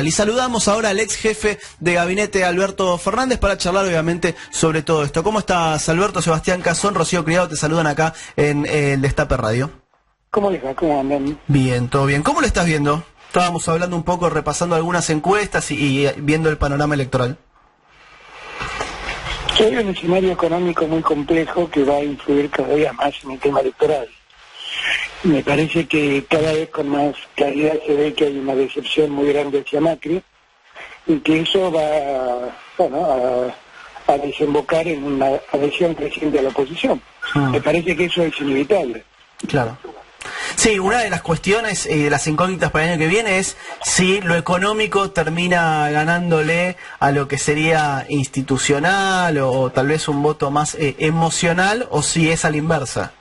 Y saludamos ahora al ex jefe de gabinete Alberto Fernández para charlar obviamente sobre todo esto. ¿Cómo estás, Alberto? Sebastián Cazón, Rocío Criado te saludan acá en el Destape Radio. ¿Cómo les va? ¿Cómo andan? Bien, todo bien. ¿Cómo lo estás viendo? Estábamos hablando un poco, repasando algunas encuestas y viendo el panorama electoral. Hay un escenario económico muy complejo que va a influir cada día más en el tema electoral. Me parece que cada vez con más claridad se ve que hay una decepción muy grande hacia Macri y que eso va a desembocar en una adhesión creciente a la oposición. Me parece que eso es inevitable. Claro. Sí, una de las cuestiones de las incógnitas para el año que viene es si lo económico termina ganándole a lo que sería institucional o tal vez un voto más emocional, o si es a la inversa.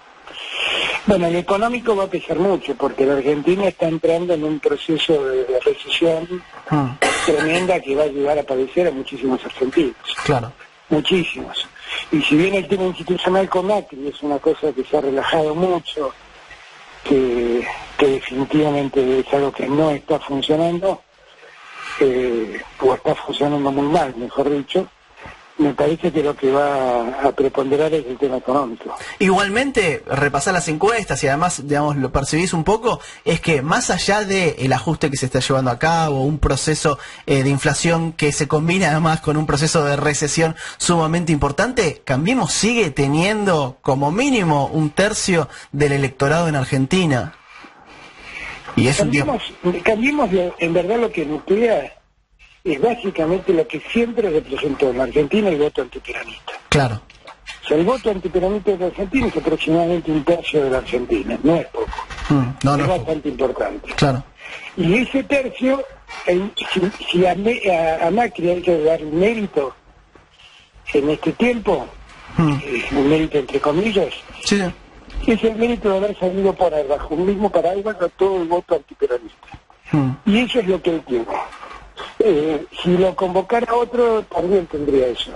Bueno, el económico va a pesar mucho porque la Argentina está entrando en un proceso de recesión tremenda que va a llevar a padecer a muchísimos argentinos. Claro. Muchísimos. Y si bien el tema institucional con Macri es una cosa que se ha relajado mucho, que definitivamente es algo que no está funcionando, o está funcionando muy mal, mejor dicho, me parece que lo que va a preponderar es el tema económico. Igualmente, repasar las encuestas y además, digamos, lo percibís un poco, es que más allá del ajuste que se está llevando a cabo, un proceso de inflación que se combina además con un proceso de recesión sumamente importante, Cambiemos sigue teniendo como mínimo un tercio del electorado en Argentina. Y es Cambiemos, en verdad lo que nuclea es básicamente lo que siempre representó en la Argentina el voto antiperonista. Claro. O sea, el voto antiperonista en la Argentina es aproximadamente un tercio de la Argentina, no es poco. Es bastante importante. Claro. Y ese tercio, si a Macri hay que dar mérito en este tiempo, un mérito entre comillas, sí, es el mérito de haber salido bajo un mismo paraguas a todo el voto antiperonista. Y eso es lo que él tiene. Si lo convocara otro, también tendría eso.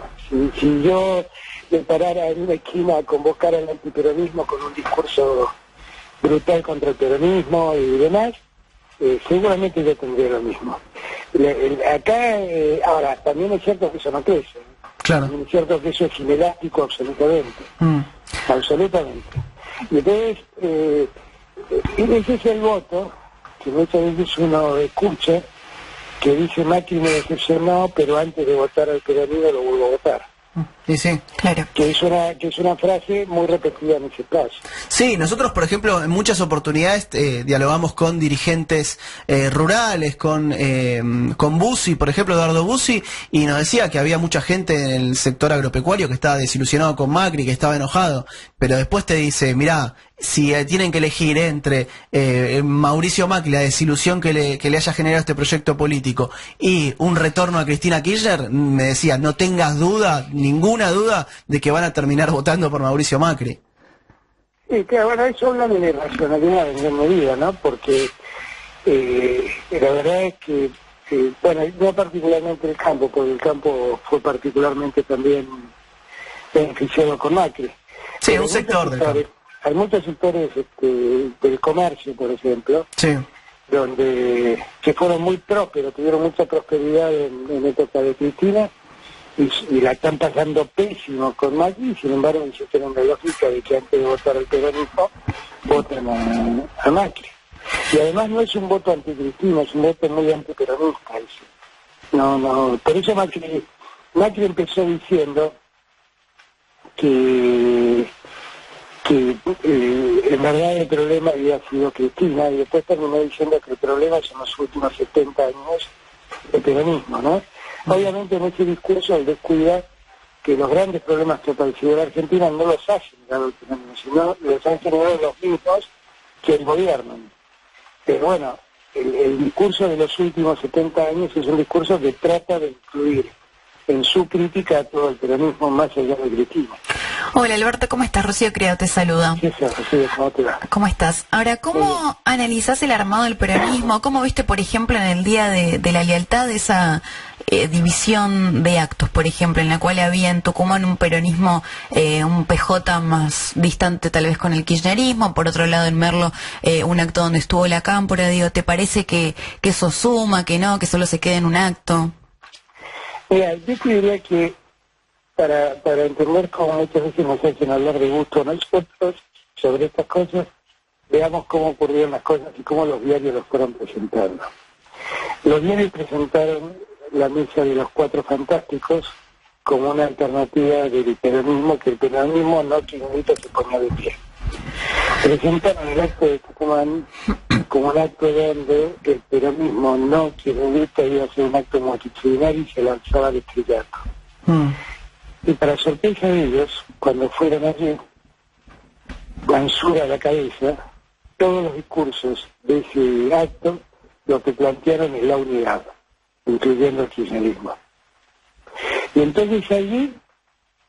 Si yo me parara en una esquina a convocar al antiperonismo con un discurso brutal contra el peronismo y demás, seguramente yo tendría lo mismo. Ahora, también es cierto que eso no crece. Claro. También es cierto que eso es inelástico absolutamente. Absolutamente. Y entonces, ese es el voto que muchas veces uno escucha, que dice Macri me decepcionó, pero antes de votar al peronismo lo vuelvo a votar. Sí, claro. Que es una frase muy repetida en ese caso. Sí, nosotros, por ejemplo, en muchas oportunidades dialogamos con dirigentes rurales, con Bussi, por ejemplo, Eduardo Bussi, y nos decía que había mucha gente en el sector agropecuario que estaba desilusionado con Macri, que estaba enojado, pero después te dice, mirá, si tienen que elegir entre Mauricio Macri, la desilusión que le haya generado este proyecto político, y un retorno a Cristina Kirchner, me decía, no tengas duda, ninguna duda, de que van a terminar votando por Mauricio Macri. Sí, claro, bueno, eso habla de racionalidad en gran medida, ¿no? Porque la verdad es que, bueno, no particularmente el campo, porque el campo fue particularmente también beneficiado con Macri. Sí, un sector del campo. Hay muchos sectores del comercio, por ejemplo, que fueron muy prósperos, tuvieron mucha prosperidad en época de Cristina y la están pasando pésimo con Macri, sin embargo insisten en la lógica de que antes de votar al peronismo votan a Macri. Y además no es un voto anticristina, es un voto muy antiperonista. Por eso Macri empezó diciendo que en verdad el problema había sido Cristina, y después terminó diciendo que el problema son los últimos 70 años de peronismo, ¿no? Obviamente en ese discurso él descuida que los grandes problemas que apareció la Argentina no los ha generado el peronismo, sino los han generado los mismos que el gobierno. Pero bueno, el discurso de los últimos 70 años es un discurso que trata de incluir en su crítica a todo el peronismo más allá de Cristina. Hola Alberto, ¿cómo estás? Rocío Criado te saluda. Sí, Rocío, ¿cómo te va? ¿Cómo estás? Ahora, ¿cómo analizás el armado del peronismo? ¿Cómo viste, por ejemplo, en el Día de la Lealtad esa división de actos, por ejemplo, en la cual había en Tucumán un peronismo, un PJ más distante tal vez con el kirchnerismo, por otro lado en Merlo un acto donde estuvo la Cámpora, digo, ¿te parece que eso suma, que no, que solo se quede en un acto? Mira, yo te diría que para entender cómo muchas veces nos hacen hablar de gusto a nosotros sobre estas cosas, veamos cómo ocurrieron las cosas y cómo los diarios los fueron presentando. Los diarios presentaron la mesa de los Cuatro Fantásticos como una alternativa del peronismo, que el peronismo no kirchnerista se ponía de pie. Presentaron el acto de Tucumán como un acto donde el peronismo no kirchnerista iba a hacer un acto multitudinario y se lanzaba al estrellato. Y para sorpresa de ellos, cuando fueron allí, Mansura a la cabeza, todos los discursos de ese acto lo que plantearon es la unidad, incluyendo el kirchnerismo. Y entonces allí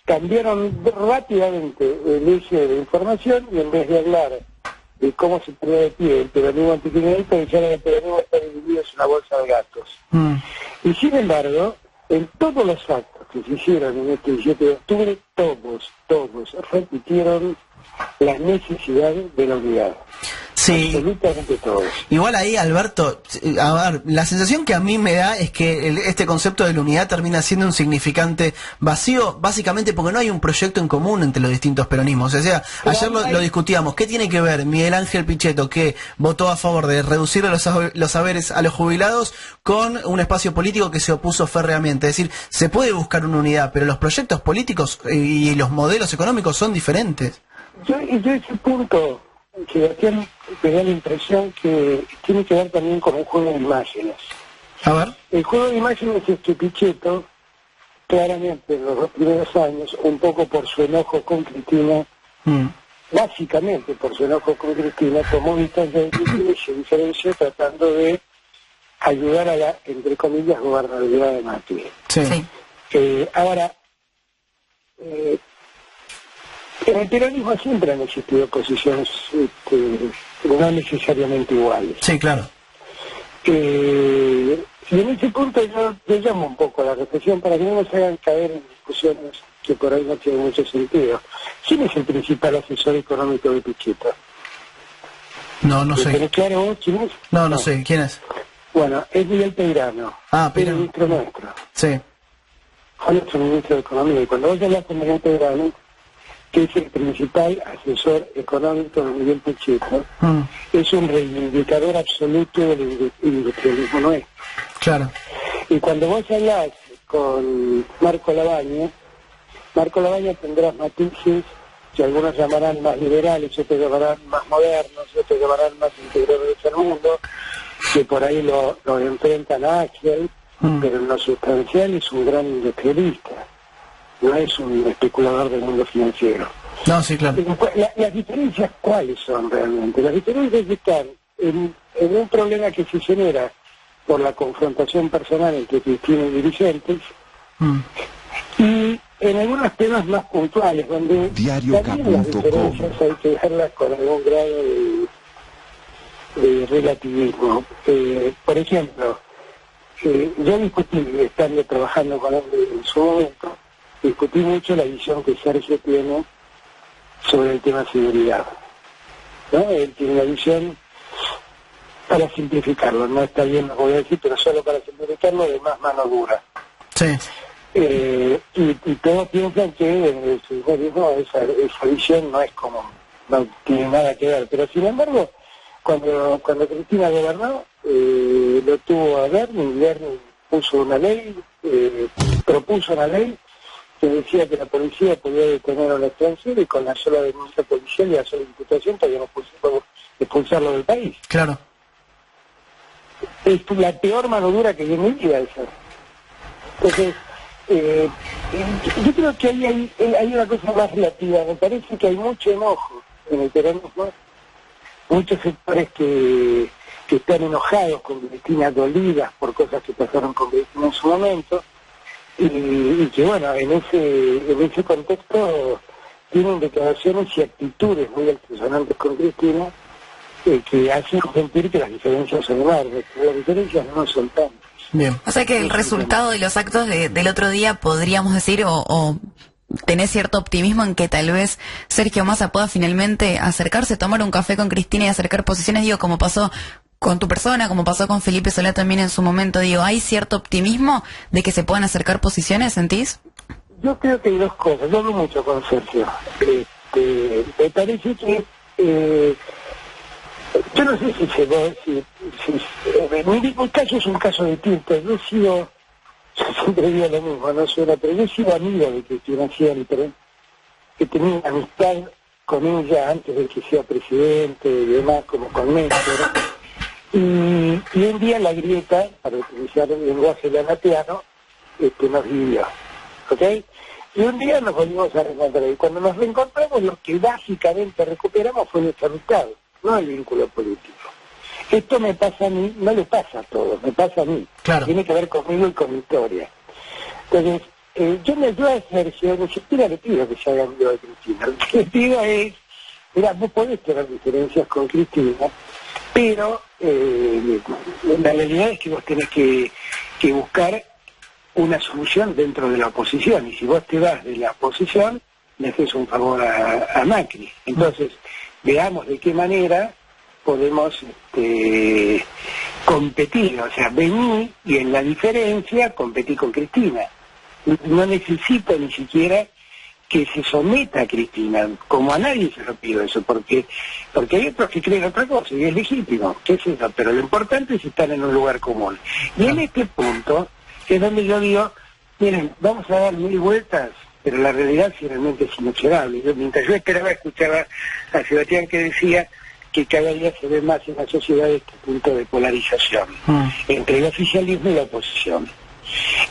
cambiaron rápidamente el eje de la información y en vez de hablar de cómo se ponía de pie el peronismo antikirchnerista, dijeron que el peronismo está dividido en una bolsa de gatos. Y sin embargo, en todos los actos que se hicieron en este 17 de octubre, todos repitieron la necesidad de la unidad. Sí. Absolutamente todos. Igual ahí, Alberto, a ver, la sensación que a mí me da es que este concepto de la unidad termina siendo un significante vacío, básicamente porque no hay un proyecto en común entre los distintos peronismos. O sea, ayer lo discutíamos, ¿qué tiene que ver Miguel Ángel Pichetto, que votó a favor de reducir los saberes a los jubilados, con un espacio político que se opuso férreamente? Es decir, se puede buscar una unidad, pero los proyectos políticos y los modelos económicos son diferentes. Yo ese punto, Sebastián, me da la impresión que tiene que ver también con un juego de imágenes. A ver. El juego de imágenes es que Pichetto, claramente en los 2 primeros años, un poco por su enojo con Cristina, básicamente por su enojo con Cristina, tomó distancia de Cristina y se diferenció tratando de ayudar a la, entre comillas, gobernabilidad de Macri. Sí. Ahora, en el peronismo siempre han existido posiciones no necesariamente iguales. Sí, claro. Y en ese punto yo llamo un poco a la reflexión para que no nos hagan caer en discusiones que por ahí no tienen mucho sentido. ¿Quién es el principal asesor económico de Pichetto? No sé. ¿Tenés claro vos quién es? No sé. ¿Quién es? Bueno, es Miguel Peirano. Peirano. El ministro nuestro. Sí. Fue nuestro ministro de Economía. Y cuando vos hablas con Miguel Peirano, que es el principal asesor económico de Miguel Pichetto, es un reivindicador absoluto del industrialismo nuestro. Claro. Y cuando vos hablás con Marco Lavagna tendrás matices que algunos llamarán más liberales, otros llamarán más modernos, otros llamarán más integradores al mundo, que por ahí lo enfrentan a Axel, pero en lo sustancial es un gran industrialista. No es un especulador del mundo financiero. No, sí, claro. Las diferencias, ¿cuáles son realmente? Las diferencias están en un problema que se genera por la confrontación personal entre Cristina y dirigentes, y en algunos temas más puntuales, donde también las diferencias hay que verlas con algún grado de relativismo. Por ejemplo, yo discutí, estando trabajando con él en su momento, discutí mucho la visión que Sergio tiene sobre el tema de seguridad, ¿no? Él tiene una visión, para simplificarlo, no está bien lo que voy a decir, pero solo para simplificarlo, de más mano dura. Sí. Y todos piensan que en el seguridad esa visión no es común, no tiene nada que ver, pero sin embargo, cuando Cristina gobernó, lo tuvo a Bernie puso una ley, propuso una ley que decía que la policía podía detener a un extranjero y con la sola denuncia policial y la sola imputación podíamos expulsarlo del país. Claro. Es la peor mano dura que yo en mi vida esa. Entonces, yo creo que hay una cosa más relativa. Me parece que hay mucho enojo en el peronismo, muchos sectores que están enojados con Cristina, dolidas por cosas que pasaron con Cristina en su momento, y que bueno, en ese contexto tienen declaraciones y actitudes muy altisonantes con Cristina, que hacen sentir que las diferencias son enormes, que las diferencias no son tantas. Bien. O sea que el resultado de los actos del otro día podríamos decir o tenés cierto optimismo en que tal vez Sergio Massa pueda finalmente acercarse, tomar un café con Cristina y acercar posiciones, digo, como pasó con tu persona, como pasó con Felipe Solá también en su momento, digo, ¿hay cierto optimismo de que se puedan acercar posiciones, sentís? Yo creo que hay dos cosas. Yo hablo mucho con Sergio. Me parece que yo no sé mi caso es un caso de tiempo. Yo siempre digo lo mismo, no sé, pero yo he sido amigo de Cristina siempre, que tenía una amistad con ella antes de que sea presidente y demás, como con Néstor. Y hoy en día la grieta, para utilizar el lenguaje lanateano, nos dividió. ¿Ok? Y un día nos volvimos a reencontrar. Y cuando nos reencontramos, lo que básicamente recuperamos fue nuestra amistad, no el vínculo político. Esto me pasa a mí, no le pasa a todos, me pasa a mí. Claro. Tiene que ver conmigo y con mi historia. Entonces, yo me ayudo a Sergio, ni siquiera le pido que se haga amigo de Cristina. Lo que le pido es, mira, vos podés tener diferencias con Cristina, pero la realidad es que vos tenés que buscar una solución dentro de la oposición, y si vos te vas de la oposición, le haces un favor a Macri. Entonces, veamos de qué manera podemos competir, o sea, vení y en la diferencia competí con Cristina. No necesito ni siquiera que se someta a Cristina, como a nadie se lo pido eso, porque hay otros que creen otra cosa y es legítimo, qué es eso, pero lo importante es estar en un lugar común. Y en este punto es donde yo digo, miren, vamos a dar 1000 vueltas, pero la realidad finalmente es inexorable. Mientras yo escuchaba a Sebastián que decía que cada día se ve más en la sociedad este punto de polarización entre el oficialismo y la oposición.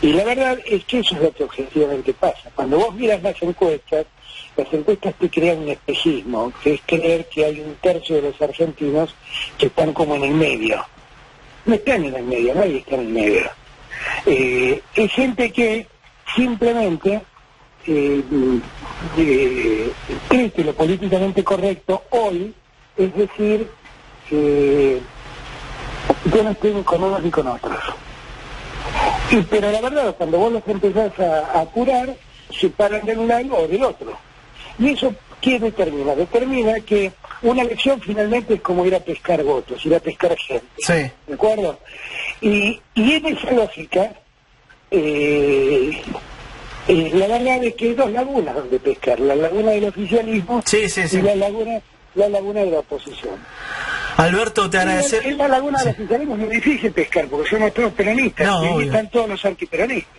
Y la verdad es que eso es lo que objetivamente pasa. Cuando vos miras las encuestas te crean un espejismo, que es creer que hay 1/3 de los argentinos que están como en el medio. No están en el medio, nadie está en el medio. Es gente que simplemente cree que lo políticamente correcto hoy es decir, yo no estoy con unos ni con otros. Pero la verdad, cuando vos los empezás a apurar, se paran de un lado o del otro. Y eso, ¿qué determina? Determina que una elección finalmente es como ir a pescar votos, ir a pescar gente. Sí. ¿De acuerdo? Y en esa lógica, la verdad es que hay dos lagunas donde pescar, la laguna del oficialismo y la laguna de la oposición. Alberto, te agradecemos. En la laguna del oficialismo es muy difícil pescar, porque somos todos peronistas, y están todos los antiperonistas.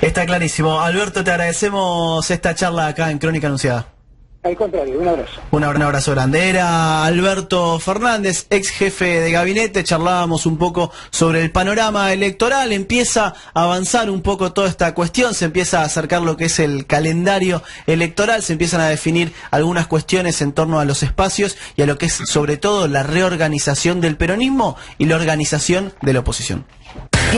Está clarísimo. Alberto, te agradecemos esta charla acá en Crónica Anunciada. Al contrario, un abrazo. Un abrazo grande. Era Alberto Fernández, ex jefe de gabinete. Charlábamos un poco sobre el panorama electoral. Empieza a avanzar un poco toda esta cuestión. Se empieza a acercar lo que es el calendario electoral. Se empiezan a definir algunas cuestiones en torno a los espacios y a lo que es sobre todo la reorganización del peronismo y la organización de la oposición.